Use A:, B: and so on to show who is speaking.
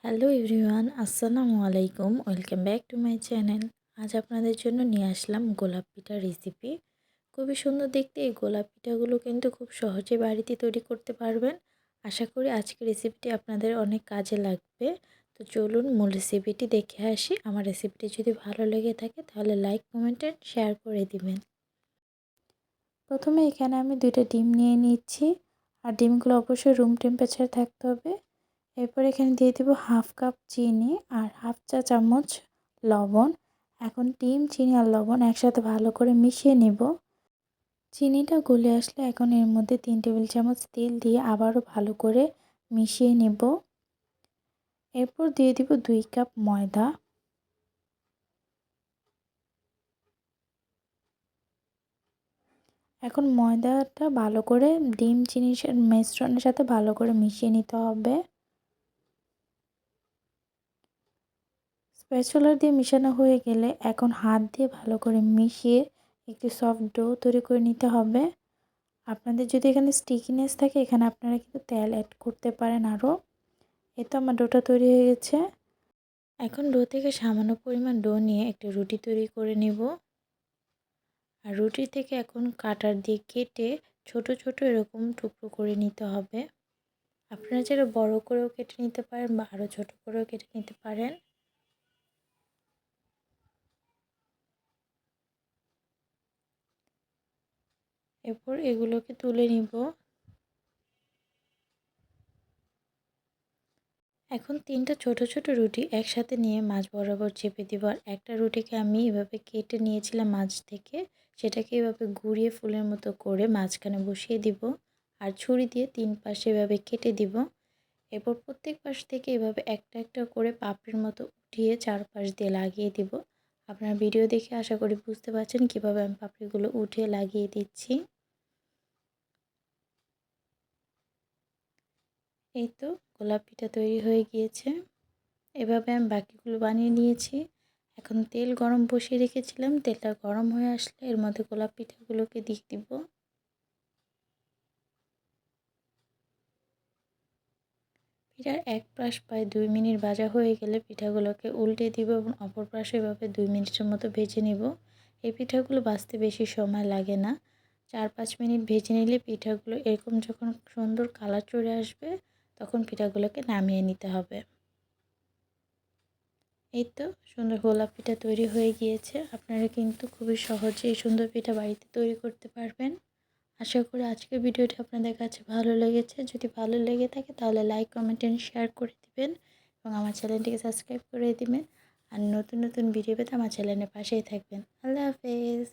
A: Hello everyone, আসসালামু আলাইকুম। Welcome back to my channel. আজ আপনাদের জন্য নিয়ে আসলাম গোলাপ পিঠা রেসিপি। খুবই সুন্দর দেখতে এই গোলাপ পিঠাগুলো কিন্তু খুব সহজে বাড়িতে তৈরি করতে পারবেন। আশা করি আজকের রেসিপিটি আপনাদের অনেক কাজে লাগবে। তো চলুন মূল রেসিপিটি দেখে আসি। আমার রেসিপিটি যদি ভালো লেগে থাকে তাহলে লাইক, কমেন্ট এন্ড শেয়ার করে দিবেন। প্রথমে এখানে আমি 2টা ডিম নিয়ে নিচ্ছি, আর ডিমগুলো অবশ্যই রুম টেম্পারেচার থাকতে হবে। এরপর এখানে দিয়ে দেব হাফ কাপ চিনি আর হাফ চা চামচ লবণ। এখন ডিম, চিনি আর লবণ একসাথে ভালো করে মিশিয়ে নেব। চিনিটা গলে আসলে এখন এর মধ্যে 3 টেবিল চামচ তেল দিয়ে আবারও ভালো করে মিশিয়ে নেব। এরপর দিয়ে দিব 2 কাপ ময়দা। এখন ময়দাটা ভালো করে ডিম চিনির মিশ্রণের সাথে ভালো করে মিশিয়ে নিতে হবে। স্প্যাচুলা দিয়ে মিশানো হয়ে গেলে এখন হাত দিয়ে ভালো করে মিশিয়ে একটি সফট ডো তৈরি করে নিতে হবে। আপনাদের যদি এখানে স্টিকিনেস থাকে এখানে আপনারা কিন্তু তেল অ্যাড করতে পারেন আরও। এই তো আমার ডোটা তৈরি হয়ে গেছে। এখন ডো থেকে সামান্য পরিমাণ ডো নিয়ে একটা রুটি তৈরি করে নেব। আর রুটি থেকে এখন কাটার দিয়ে কেটে ছোট ছোট এরকম টুকরো করে নিতে হবে। আপনারা যারা বড় করেও কেটে নিতে পারেন বা আরও ছোট করেও কেটে নিতে পারেন। এরপর এগুলোকে তুলে নিব। এখন 3টা ছোট ছোট রুটি একসাথে নিয়ে মাঝ বরাবর চেপে দিব। আর একটা রুটিকে আমি এভাবে কেটে নিয়েছিলাম মাঝ থেকে, সেটাকে এভাবে ঘুরিয়ে ফুলের মতো করে মাঝখানে বসিয়ে দিব। আর ছুরি দিয়ে 3 পাশে এভাবে কেটে দিব। এরপর প্রত্যেক পাশ থেকে এভাবে একটা একটা করে পাপড়ির মতো উঠিয়ে চারপাশ দিয়ে লাগিয়ে দিব। আপনারা ভিডিও দেখে আশা করি বুঝতে পারছেন কীভাবে আমি পাপড়িগুলো উঠিয়ে লাগিয়ে দিচ্ছি। এই তো গোলাপ পিঠা তৈরি হয়ে গিয়েছে। এভাবে আমি বাকিগুলো বানিয়ে নিয়েছি। এখন তেল গরম বসিয়ে রেখেছিলাম, তেলটা গরম হয়ে আসলে এর মধ্যে গোলাপ পিঠাগুলোকে দিয়ে দিব। পিঠার এক পাশ প্রায় 2 মিনিট ভাজা হয়ে গেলে পিঠাগুলোকে উল্টে দিব এবং অপর পাশে এভাবে 2 মিনিটের মতো ভেজে নেব। এই পিঠাগুলো ভাজতে বেশি সময় লাগে না, 4-5 মিনিট ভেজে নিলে পিঠাগুলো এরকম যখন সুন্দর কালার চলে আসবে তখন পিঠাগুলোকে নামিয়ে নিতে হবে। এই তো সুন্দর গোলাপ পিঠা তৈরি হয়ে গিয়েছে। আপনারা কিন্তু খুবই সহজে এই সুন্দর পিঠা বাড়িতে তৈরি করতে পারবেন। আশা করি আজকের ভিডিওটি আপনাদের কাছে ভালো লেগেছে। যদি ভালো লেগে থাকে তাহলে লাইক, কমেন্ট এন্ড শেয়ার করে দিবেন এবং আমার চ্যানেলটিকে সাবস্ক্রাইব করে দিবেন। আর নতুন নতুন ভিডিও পেতে আমার চ্যানেলের পাশেই থাকবেন। আল্লাহ হাফেজ।